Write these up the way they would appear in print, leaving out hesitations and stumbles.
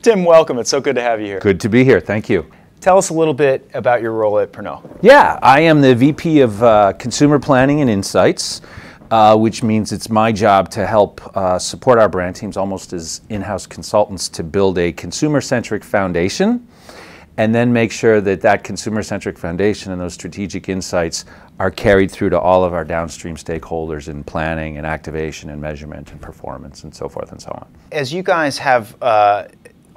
Tim, welcome. It's so good to have you here. Good to be here. Thank you. Tell us a little bit about your role at Pernod. Yeah, I am the VP of Consumer Planning and Insights, which means it's my job to help support our brand teams almost as in-house consultants to build a consumer-centric foundation and then make sure that that consumer-centric foundation and those strategic insights are carried through to all of our downstream stakeholders in planning and activation and measurement and performance and so forth and so on. As you guys have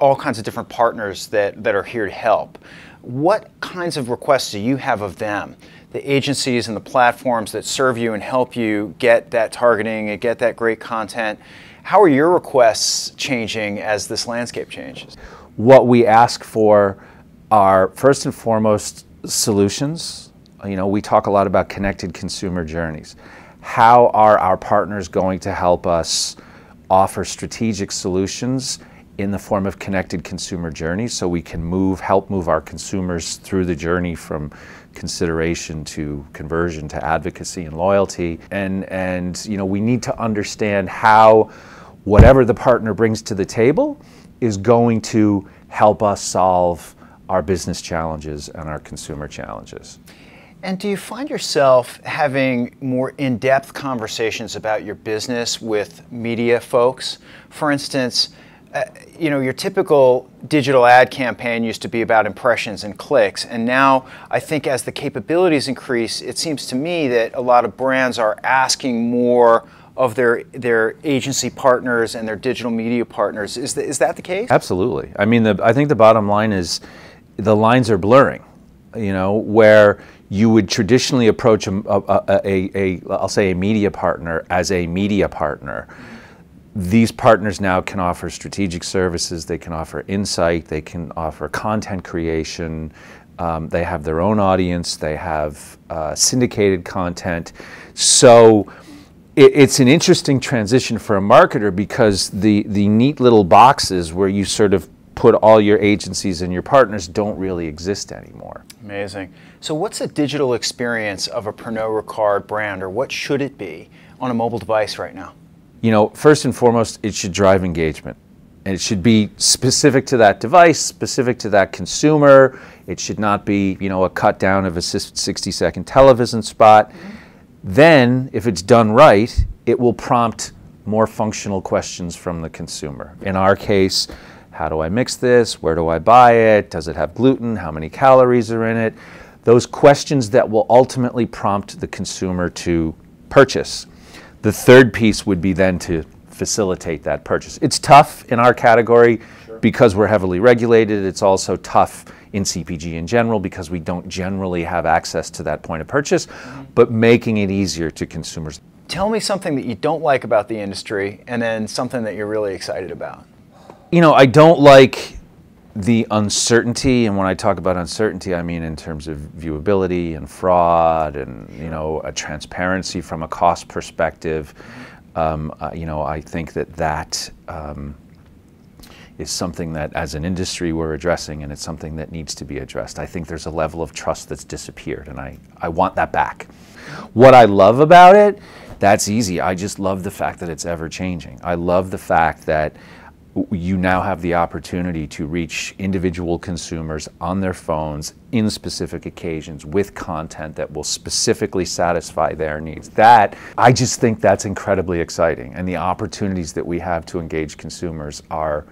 all kinds of different partners that are here to help, what kinds of requests do you have of them? The agencies and the platforms that serve you and help you get that targeting and get that great content. How are your requests changing as this landscape changes? What we ask for are first and foremost solutions. You know, we talk a lot about connected consumer journeys. How are our partners going to help us offer strategic solutions in the form of connected consumer journeys so we can help move our consumers through the journey from consideration to conversion to advocacy and loyalty. And you know, we need to understand how whatever the partner brings to the table is going to help us solve our business challenges and our consumer challenges. And do you find yourself having more in-depth conversations about your business with media folks? For instance, you know, your typical digital ad campaign used to be about impressions and clicks, and now I think as the capabilities increase, it seems to me that a lot of brands are asking more of their agency partners and their digital media partners. Is that the case? Absolutely. I mean, I think the bottom line is the lines are blurring, you know, where you would traditionally approach I'll say a media partner as a media partner. These partners now can offer strategic services, they can offer insight, they can offer content creation, they have their own audience, they have syndicated content. So it's an interesting transition for a marketer because the neat little boxes where you sort of put all your agencies and your partners don't really exist anymore. Amazing. So what's the digital experience of a Pernod Ricard brand, or what should it be on a mobile device right now? You know, first and foremost, it should drive engagement. And it should be specific to that device, specific to that consumer. It should not be, you know, a cut down of a 60-second television spot. Then, if it's done right, it will prompt more functional questions from the consumer. In our case, how do I mix this? Where do I buy it? Does it have gluten? How many calories are in it? Those questions that will ultimately prompt the consumer to purchase. The third piece would be then to facilitate that purchase. It's tough in our category because we're heavily regulated. It's also tough in CPG in general because we don't generally have access to that point of purchase, but making it easier to consumers. Tell me something that you don't like about the industry and then something that you're really excited about. You know, I don't like the uncertainty, and when I talk about uncertainty, I mean in terms of viewability and fraud and, you know, a transparency from a cost perspective. You know, I think that is something that as an industry we're addressing, and it's something that needs to be addressed. I think there's a level of trust that's disappeared, and I want that back. What I love about it, that's easy. I just love the fact that it's ever changing. I love the fact that you now have the opportunity to reach individual consumers on their phones in specific occasions with content that will specifically satisfy their needs. I just think that's incredibly exciting, and the opportunities that we have to engage consumers are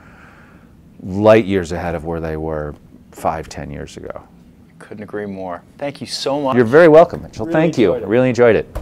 light years ahead of where they were 5-10 years ago. Couldn't agree more. Thank you so much. You're very welcome, Mitchell. Really Thank you. I really enjoyed it.